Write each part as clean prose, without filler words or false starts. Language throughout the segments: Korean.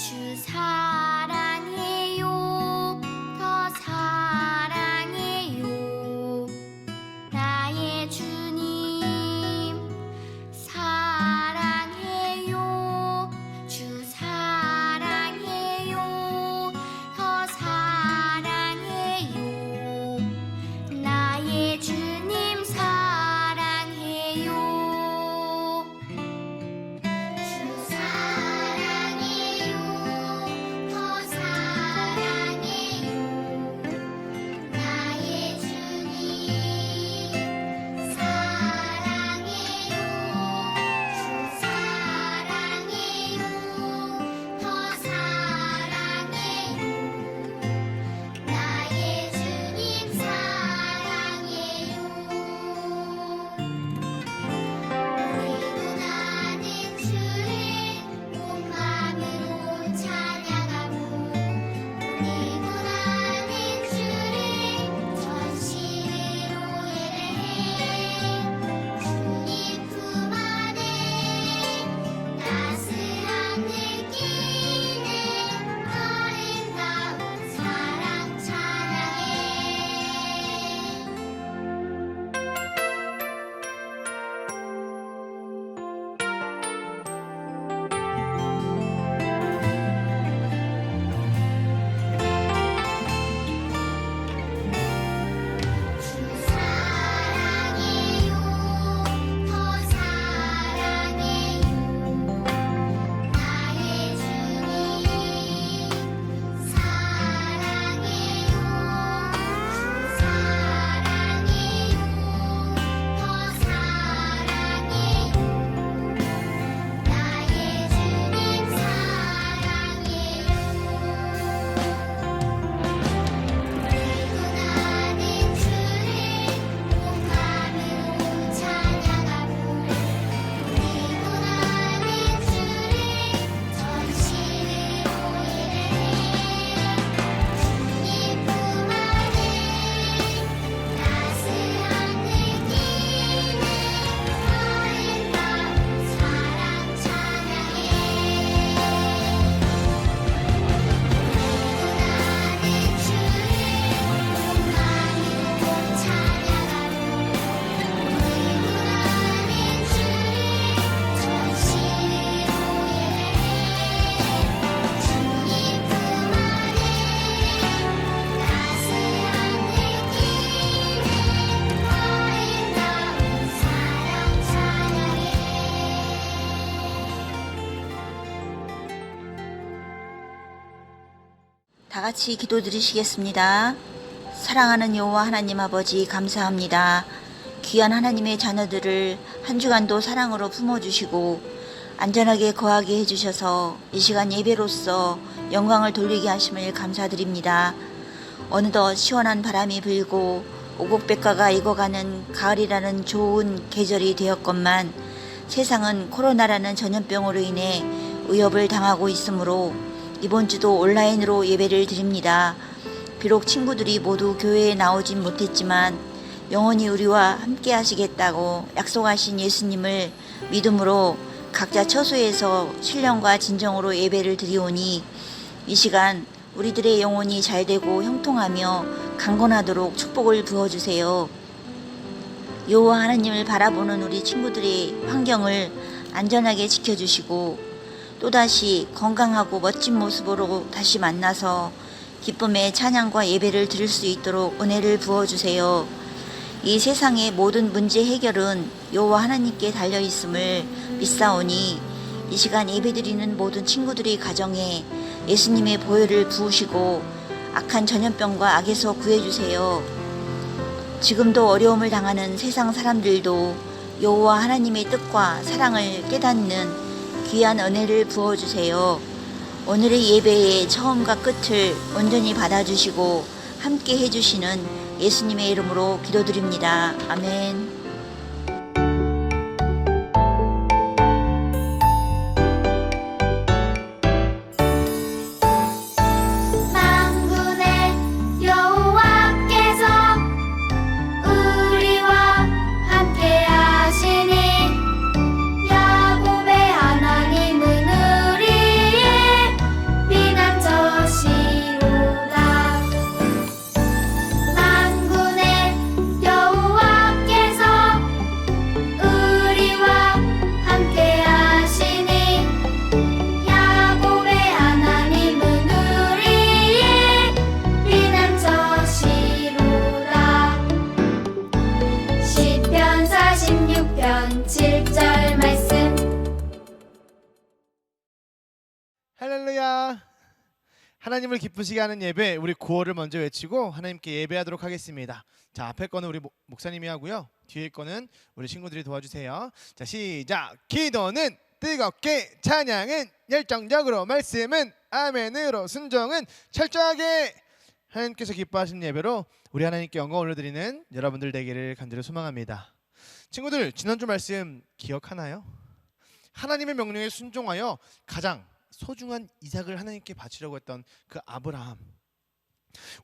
주 사랑해요. 더 사랑해요. 나의 주님 사랑해요. 주 사랑해요. 더 사랑해요. 나의 주님 사랑해요. 주 사랑해요. 더 사랑해요. 나의 주님 사랑해요. 주 사랑해요. 더 사랑해요. 나의 주님 사랑해요. 우리도 나는 주를 온 마음으로 찬양하고 우리도 나는 주를 전심으로 예배해. 주님 품 안에 따스한 느끼는 아름다운 사랑 찬양해. 주 사랑해요. 더 사랑해요. 나의 주님 사랑해요. 주 사랑해요. 더 사랑해요. 나의 주님 사랑해요. 우리도 나는 주를 온 마음으로 찬양하고 우리도 나는 주를 전심으로 예배해. 주님 품 안에 따스한 느끼는 아름다운 사랑 찬양해. 다 같이 기도드리시겠습니다. 사랑하는 여호와 하나님 아버지 감사합니다. 귀한 하나님의 자녀들을 한 주간도 사랑으로 품어주시고 안전하게 거하게 해주셔서 이 시간 예배로서 영광을 돌리게 하심을 감사드립니다. 어느덧 시원한 바람이 불고 오곡백과가 익어가는 가을이라는 좋은 계절이 되었건만 세상은 코로나라는 전염병으로 인해 위협을 당하고 있으므로 이번 주도 온라인으로 예배를 드립니다. 비록 친구들이 모두 교회에 나오진 못했지만 영원히 우리와 함께 하시겠다고 약속하신 예수님을 믿음으로 각자 처소에서 신령과 진정으로 예배를 드리오니 이 시간 우리들의 영혼이 잘되고 형통하며 강건하도록 축복을 부어주세요. 여호와 하나님을 바라보는 우리 친구들의 환경을 안전하게 지켜주시고 또다시 건강하고 멋진 모습으로 다시 만나서 기쁨의 찬양과 예배를 드릴 수 있도록 은혜를 부어주세요. 이 세상의 모든 문제 해결은 여호와 하나님께 달려있음을 믿사오니 이 시간 예배드리는 모든 친구들의 가정에 예수님의 보혈을 부으시고 악한 전염병과 악에서 구해주세요. 지금도 어려움을 당하는 세상 사람들도 여호와 하나님의 뜻과 사랑을 깨닫는 귀한 은혜를 부어주세요. 오늘의 예배의 처음과 끝을 온전히 받아주시고 함께 해주시는 예수님의 이름으로 기도드립니다. 아멘. 만군의 여호와께서 우리와 함께 하시니 야곱의 하나님은 우리의 할렐루야. 하나님을 기쁘시게 하는 예배, 우리 구호를 먼저 외치고 하나님께 예배하도록 하겠습니다. 자, 앞에 거는 우리 목사님이 하고요, 뒤에 거는 우리 친구들이 도와주세요. 자, 시작. 기도는 뜨겁게, 찬양은 열정적으로, 말씀은 아멘으로, 순종은 철저하게. 하나님께서 기뻐하시는 예배로 우리 하나님께 영광 올려드리는 여러분들 되기를 간절히 소망합니다. 친구들, 지난주 말씀 기억하나요? 하나님의 명령에 순종하여 가장 소중한 이삭을 하나님께 바치려고 했던 그 아브라함,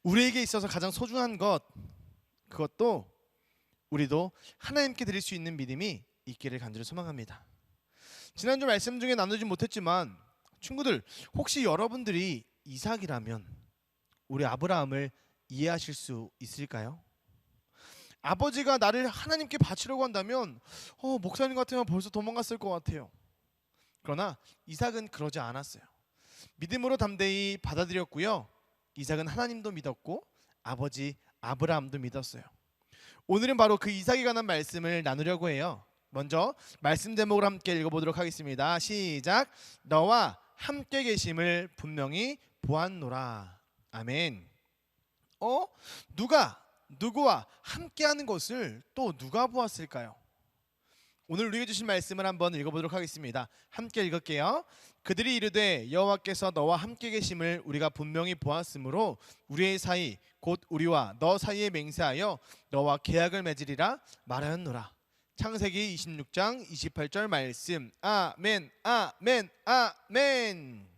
우리에게 있어서 가장 소중한 것, 그것도 우리도 하나님께 드릴 수 있는 믿음이 있기를 간절히 소망합니다. 지난주 말씀 중에 나누지 못했지만 친구들, 혹시 여러분들이 이삭이라면 우리 아브라함을 이해하실 수 있을까요? 아버지가 나를 하나님께 바치려고 한다면 목사님 같으면 벌써 도망갔을 것 같아요. 그러나 이삭은 그러지 않았어요. 믿음으로 담대히 받아들였고요, 이삭은 하나님도 믿었고 아버지 아브라함도 믿었어요. 오늘은 바로 그 이삭에 관한 말씀을 나누려고 해요. 먼저 말씀 제목을 함께 읽어보도록 하겠습니다. 시작. 너와 함께 계심을 분명히 보았노라. 아멘. 누구와 함께하는 것을 또 누가 보았을까요? 오늘 우리에게 주신 말씀을 한번 읽어보도록 하겠습니다. 함께 읽을게요. 그들이 이르되 여호와께서 너와 함께 계심을 우리가 분명히 보았으므로 우리의 사이 곧 우리와 너 사이에 맹세하여 너와 계약을 맺으리라 말하였노라. 창세기 26장 28절 말씀. 아멘, 아멘, 아멘.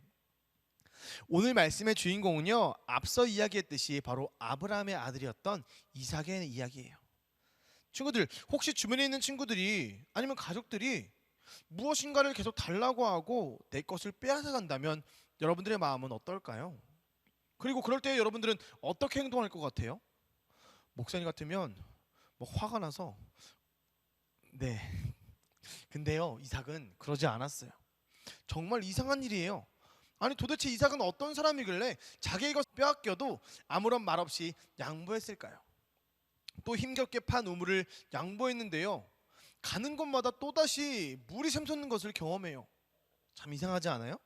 오늘 말씀의 주인공은요, 앞서 이야기했듯이 바로 아브라함의 아들이었던 이삭의 이야기예요. 친구들, 혹시 주변에 있는 친구들이 아니면 가족들이 무엇인가를 계속 달라고 하고 내 것을 빼앗아 간다면 여러분들의 마음은 어떨까요? 그리고 그럴 때 여러분들은 어떻게 행동할 것 같아요? 목사님 같으면 화가 나서 근데요, 이삭은 그러지 않았어요. 정말 이상한 일이에요. 아니, 도대체 이삭은 어떤 사람이길래 자기의 것 빼앗겨도 아무런 말 없이 양보했을까요? 또 힘겹게 판 우물을 양보했는데요, 가는 곳마다 또다시 물이 샘솟는 것을 경험해요. 참 이상하지 않아요?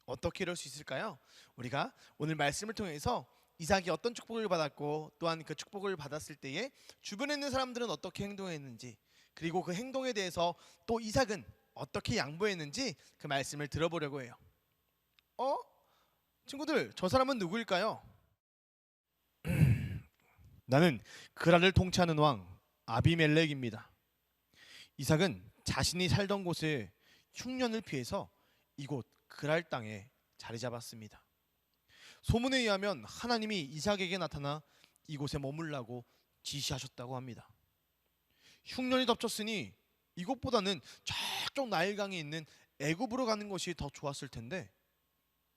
어떻게 이럴 수 있을까요? 우리가 오늘 말씀을 통해서 이삭이 어떤 축복을 받았고 또한 그 축복을 받았을 때에 주변에 있는 사람들은 어떻게 행동했는지, 그리고 그 행동에 대해서 또 이삭은 어떻게 양보했는지 그 말씀을 들어보려고 해요. 친구들, 저 사람은 누구일까요? 나는 그랄을 통치하는 왕 아비멜렉입니다. 이삭은 자신이 살던 곳에 흉년을 피해서 이곳 그랄 땅에 자리 잡았습니다. 소문에 의하면 하나님이 이삭에게 나타나 이곳에 머물라고 지시하셨다고 합니다. 흉년이 덮쳤으니 이곳보다는 저쪽 나일강에 있는 애굽으로 가는 것이 더 좋았을 텐데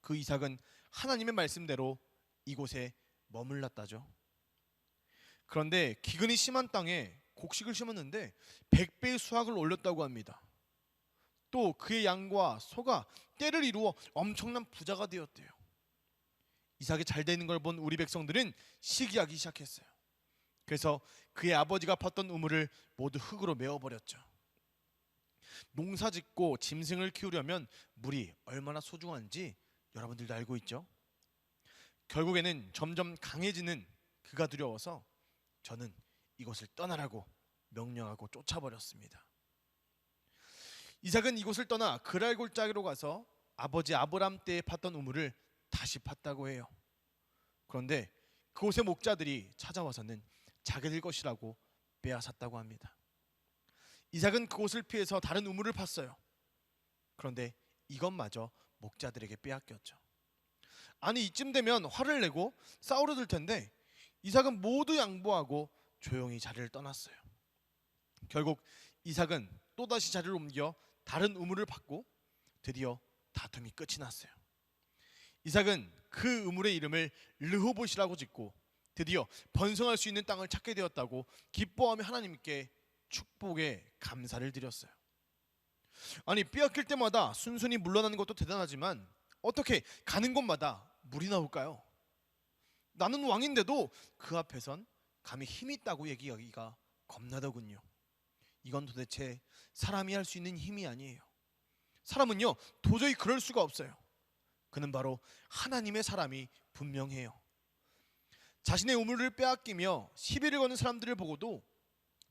그 이삭은 하나님의 말씀대로 이곳에 머물렀다죠. 그런데 기근이 심한 땅에 곡식을 심었는데 100배의 수확을 올렸다고 합니다. 또 그의 양과 소가 떼를 이루어 엄청난 부자가 되었대요. 이삭이 잘 되는 걸 본 우리 백성들은 시기하기 시작했어요. 그래서 그의 아버지가 팠던 우물을 모두 흙으로 메워버렸죠. 농사 짓고 짐승을 키우려면 물이 얼마나 소중한지 여러분들도 알고 있죠? 결국에는 점점 강해지는 그가 두려워서 저는 이곳을 떠나라고 명령하고 쫓아버렸습니다. 이삭은 이곳을 떠나 그랄 골짜기로 가서 아버지 아브람 때에 팠던 우물을 다시 팠다고 해요. 그런데 그곳의 목자들이 찾아와서는 자기들 것이라고 빼앗았다고 합니다. 이삭은 그곳을 피해서 다른 우물을 팠어요. 그런데 이것마저 목자들에게 빼앗겼죠. 아니, 이쯤 되면 화를 내고 싸우려 들 텐데 이삭은 모두 양보하고 조용히 자리를 떠났어요. 결국 이삭은 또다시 자리를 옮겨 다른 우물을 팠고 드디어 다툼이 끝이 났어요. 이삭은 그 우물의 이름을 르호봇이라고 짓고 드디어 번성할 수 있는 땅을 찾게 되었다고 기뻐하며 하나님께 축복의 감사를 드렸어요. 아니, 빼앗길 때마다 순순히 물러나는 것도 대단하지만 어떻게 가는 곳마다 물이 나올까요? 나는 왕인데도 그 앞에선 감히 힘이 있다고 얘기하기가 겁나더군요. 이건 도대체 사람이 할 수 있는 힘이 아니에요. 사람은요, 도저히 그럴 수가 없어요. 그는 바로 하나님의 사람이 분명해요. 자신의 우물을 빼앗기며 시비를 거는 사람들을 보고도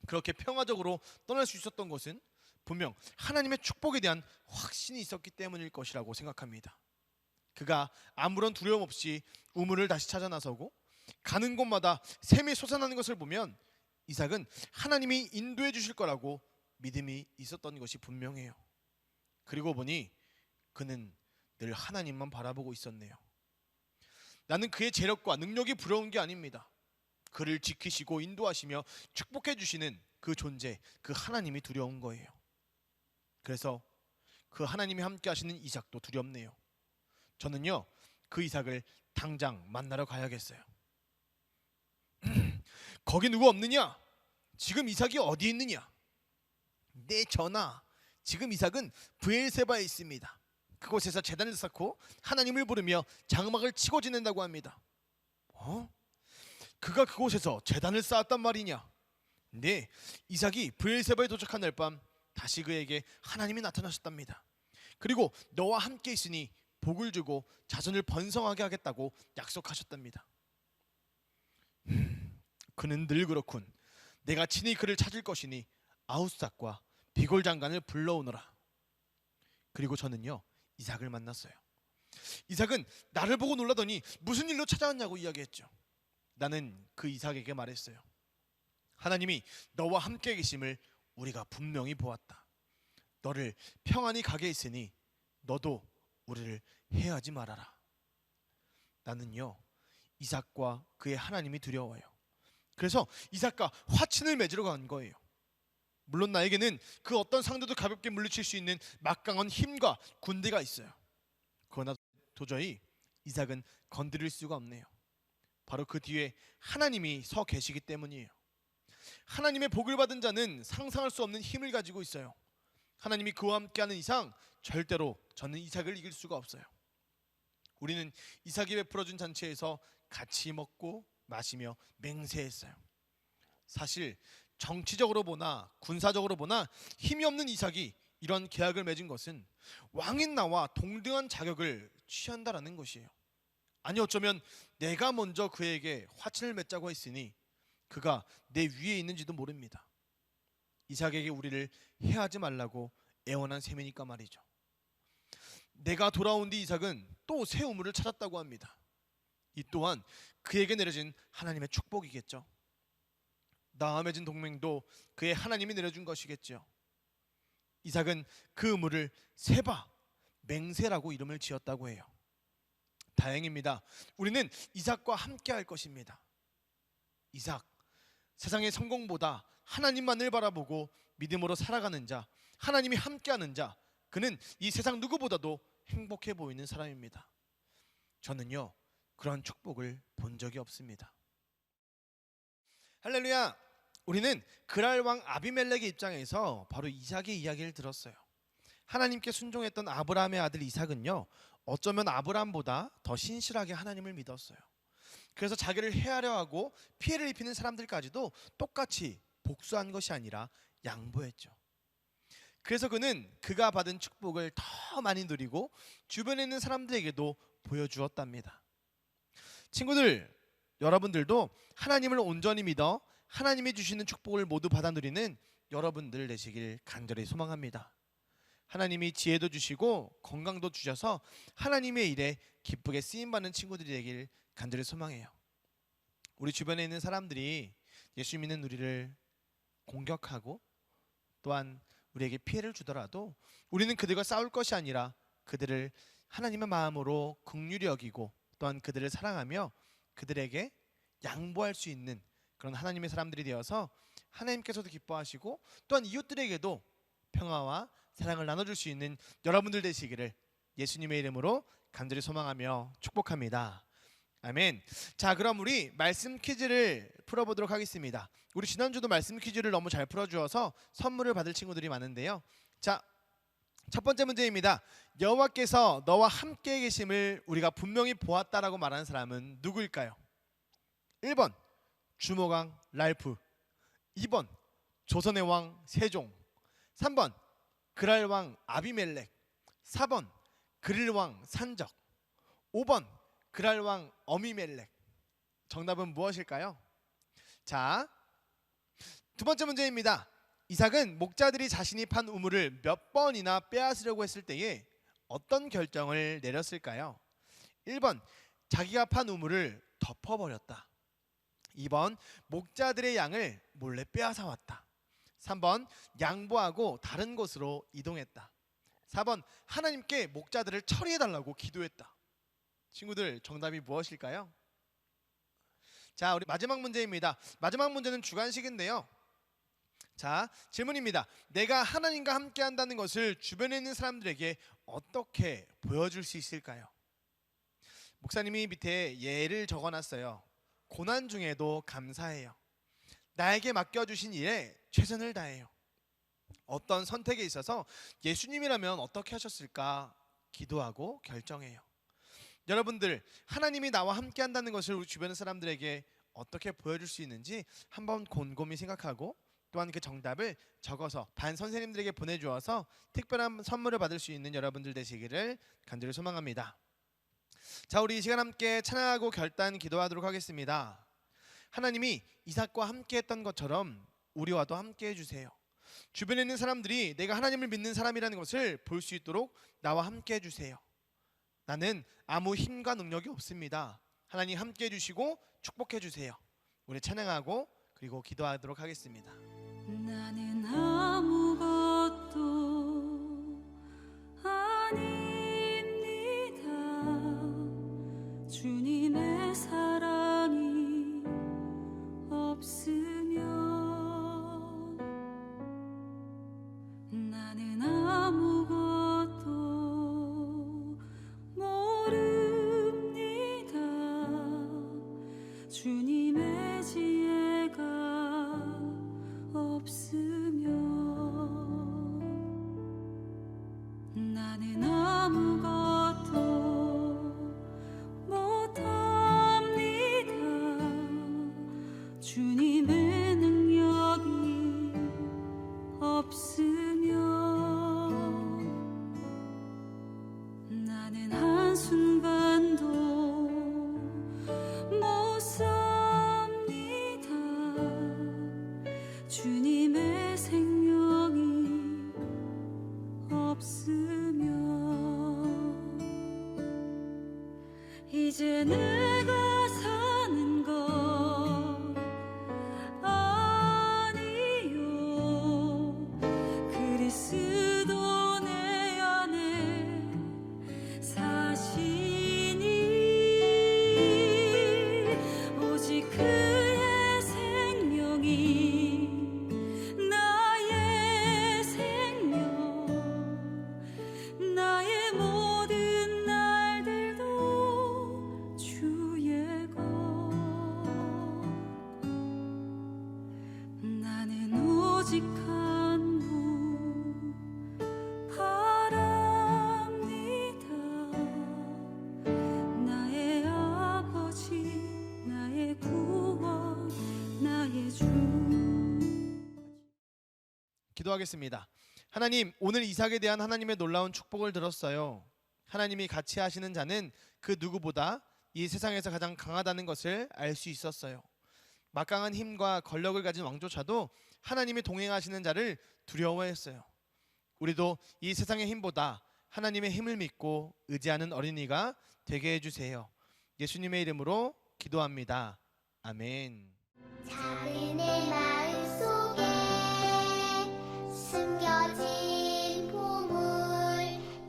그렇게 평화적으로 떠날 수 있었던 것은 분명 하나님의 축복에 대한 확신이 있었기 때문일 것이라고 생각합니다. 그가 아무런 두려움 없이 우물을 다시 찾아 나서고 가는 곳마다 샘이 솟아나는 것을 보면 이삭은 하나님이 인도해 주실 거라고 믿음이 있었던 것이 분명해요. 그리고 보니 그는 늘 하나님만 바라보고 있었네요. 나는 그의 재력과 능력이 부러운 게 아닙니다. 그를 지키시고 인도하시며 축복해 주시는 그 존재, 그 하나님이 두려운 거예요. 그래서 그 하나님이 함께 하시는 이삭도 두렵네요. 저는요, 그 이삭을 당장 만나러 가야겠어요. 거기 누구 없느냐? 지금 이삭이 어디 있느냐? 네, 전하, 지금 이삭은 브엘세바에 있습니다. 그곳에서 제단을 쌓고 하나님을 부르며 장막을 치고 지낸다고 합니다. 그가 그곳에서 제단을 쌓았단 말이냐? 네, 이삭이 브엘세바에 도착한 날 밤 다시 그에게 하나님이 나타나셨답니다. 그리고 너와 함께 있으니 복을 주고 자손을 번성하게 하겠다고 약속하셨답니다. 그는 늘 그렇군. 내가 친히 그를 찾을 것이니 아웃삭과 비골 장관을 불러오너라. 그리고 저는요, 이삭을 만났어요. 이삭은 나를 보고 놀라더니 무슨 일로 찾아왔냐고 이야기했죠. 나는 그 이삭에게 말했어요. 하나님이 너와 함께 계심을 우리가 분명히 보았다. 너를 평안히 가게 했으니 너도 우리를 해하지 말아라. 나는요, 이삭과 그의 하나님이 두려워요. 그래서 이삭과 화친을 맺으러 간 거예요. 물론 나에게는 그 어떤 상대도 가볍게 물리칠 수 있는 막강한 힘과 군대가 있어요. 그러나 도저히 이삭은 건드릴 수가 없네요. 바로 그 뒤에 하나님이 서 계시기 때문이에요. 하나님의 복을 받은 자는 상상할 수 없는 힘을 가지고 있어요. 하나님이 그와 함께하는 이상 절대로 저는 이삭을 이길 수가 없어요. 우리는 이삭이 베풀어준 잔치에서 같이 먹고 마시며 맹세했어요. 사실 정치적으로 보나 군사적으로 보나 힘이 없는 이삭이 이런 계약을 맺은 것은 왕인 나와 동등한 자격을 취한다라는 것이에요. 아니 어쩌면 내가 먼저 그에게 화친을 맺자고 했으니 그가 내 위에 있는지도 모릅니다. 이삭에게 우리를 해하지 말라고 애원한 셈이니까 말이죠. 내가 돌아온 뒤 이삭은 또 새 우물을 찾았다고 합니다. 이 또한 그에게 내려진 하나님의 축복이겠죠. 나와 맺은 동맹도 그의 하나님이 내려준 것이겠죠. 이삭은 그 우물을 세바, 맹세라고 이름을 지었다고 해요. 다행입니다. 우리는 이삭과 함께 할 것입니다. 이삭, 세상의 성공보다 하나님만을 바라보고 믿음으로 살아가는 자, 하나님이 함께하는 자, 그는 이 세상 누구보다도 행복해 보이는 사람입니다. 저는요, 그런 축복을 본 적이 없습니다. 할렐루야. 우리는 그랄 왕 아비멜렉의 입장에서 바로 이삭의 이야기를 들었어요. 하나님께 순종했던 아브라함의 아들 이삭은요, 어쩌면 아브라함보다 더 신실하게 하나님을 믿었어요. 그래서 자기를 해하려 하고 피해를 입히는 사람들까지도 똑같이 복수한 것이 아니라 양보했죠. 그래서 그는 그가 받은 축복을 더 많이 누리고 주변에 있는 사람들에게도 보여주었답니다. 친구들, 여러분들도 하나님을 온전히 믿어 하나님이 주시는 축복을 모두 받아 누리는 여러분들 되시길 간절히 소망합니다. 하나님이 지혜도 주시고 건강도 주셔서 하나님의 일에 기쁘게 쓰임받는 친구들이 되길 간절히 소망해요. 우리 주변에 있는 사람들이 예수 믿는 우리를 공격하고 또한 우리에게 피해를 주더라도 우리는 그들과 싸울 것이 아니라 그들을 하나님의 마음으로 긍휼히 여기고 또한 그들을 사랑하며 그들에게 양보할 수 있는 그런 하나님의 사람들이 되어서 하나님께서도 기뻐하시고 또한 이웃들에게도 평화와 사랑을 나눠줄 수 있는 여러분들 되시기를 예수님의 이름으로 간절히 소망하며 축복합니다. 아멘. 자, 그럼 우리 말씀 퀴즈를 풀어보도록 하겠습니다. 우리 지난주도 말씀 퀴즈를 너무 잘 풀어주어서 선물을 받을 친구들이 많은데요. 자, 첫 번째 문제입니다. 여호와께서 너와 함께 계심을 우리가 분명히 보았다라고 말하는 사람은 누구일까요? 1번 주모강 랄프, 2번 조선의 왕 세종, 3번 그랄 왕 아비멜렉, 4번 그릴 왕 산적, 5번 그랄왕 어미멜렉. 정답은 무엇일까요? 자, 두 번째 문제입니다. 이삭은 목자들이 자신이 판 우물을 몇 번이나 빼앗으려고 했을 때에 어떤 결정을 내렸을까요? 1번 자기가 판 우물을 덮어버렸다. 2번 목자들의 양을 몰래 빼앗아 왔다. 3번 양보하고 다른 곳으로 이동했다. 4번 하나님께 목자들을 처리해달라고 기도했다. 친구들, 정답이 무엇일까요? 자, 우리 마지막 문제입니다. 마지막 문제는 주관식인데요. 자, 질문입니다. 내가 하나님과 함께 한다는 것을 주변에 있는 사람들에게 어떻게 보여줄 수 있을까요? 목사님이 밑에 예를 적어놨어요. 고난 중에도 감사해요. 나에게 맡겨주신 일에 최선을 다해요. 어떤 선택에 있어서 예수님이라면 어떻게 하셨을까 기도하고 결정해요. 여러분들, 하나님이 나와 함께 한다는 것을 우리 주변의 사람들에게 어떻게 보여줄 수 있는지 한번 곰곰이 생각하고 또한 그 정답을 적어서 반 선생님들에게 보내주어서 특별한 선물을 받을 수 있는 여러분들 되시기를 간절히 소망합니다. 자, 우리 이 시간 함께 찬양하고 결단 기도하도록 하겠습니다. 하나님이 이삭과 함께 했던 것처럼 우리와도 함께 해주세요. 주변에 있는 사람들이 내가 하나님을 믿는 사람이라는 것을 볼 수 있도록 나와 함께 해주세요. 나는 아무 힘과 능력이 없습니다. 하나님 함께 해주시고 축복해 주세요. 우리 찬양하고 그리고 기도하도록 하겠습니다. 나는 아무것도 아닙니다. 주님의 사랑이 없으면 나는 아무것도 모릅니다. 주님의 지혜가 없으면 나는 아무것도 못합니다. 주님의 능력이 없으면 나는 한순간도 못 삽니다. 주님의 생명이 없으면 이제 내가 사는 것 아니요. 그리스도 내 안에 사시니 오직 그의 생명이 나의 생명, 나의 모든 날들도 주의 것. 나는 오직 한 분 바랍니다. 나의 아버지, 나의 구원, 나의 주. 기도하겠습니다. 하나님, 오늘 이삭에 대한 하나님의 놀라운 축복을 들었어요. 하나님이 같이 하시는 자는 그 누구보다 이 세상에서 가장 강하다는 것을 알 수 있었어요. 막강한 힘과 권력을 가진 왕조차도 하나님이 동행하시는 자를 두려워했어요. 우리도 이 세상의 힘보다 하나님의 힘을 믿고 의지하는 어린이가 되게 해주세요. 예수님의 이름으로 기도합니다. 아멘. 작은 내 마음 속에 숨겨진 보물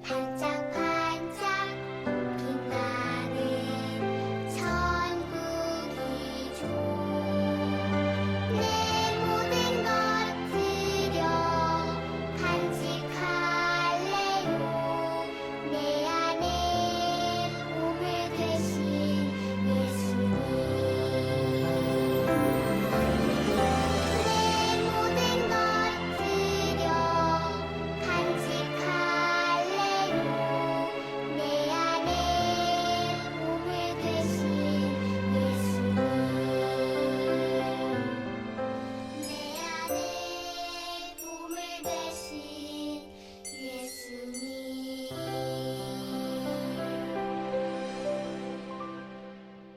반짝반짝 빛나는 천국이죠. 내 모든 것 드려 간직할래요. 내 안에 보물 되신 예수님. 내 모든 것 드려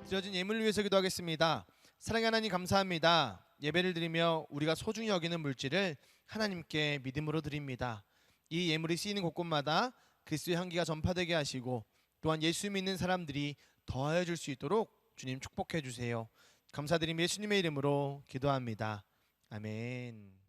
드려진 예물을 위해서 기도하겠습니다. 사랑의 하나님 감사합니다. 예배를 드리며 우리가 소중히 여기는 물질을 하나님께 믿음으로 드립니다. 이 예물이 쓰이는 곳곳마다 그리스도의 향기가 전파되게 하시고 또한 예수 믿는 사람들이 더하여 줄 수 있도록 주님 축복해 주세요. 감사드리며 예수님의 이름으로 기도합니다. 아멘.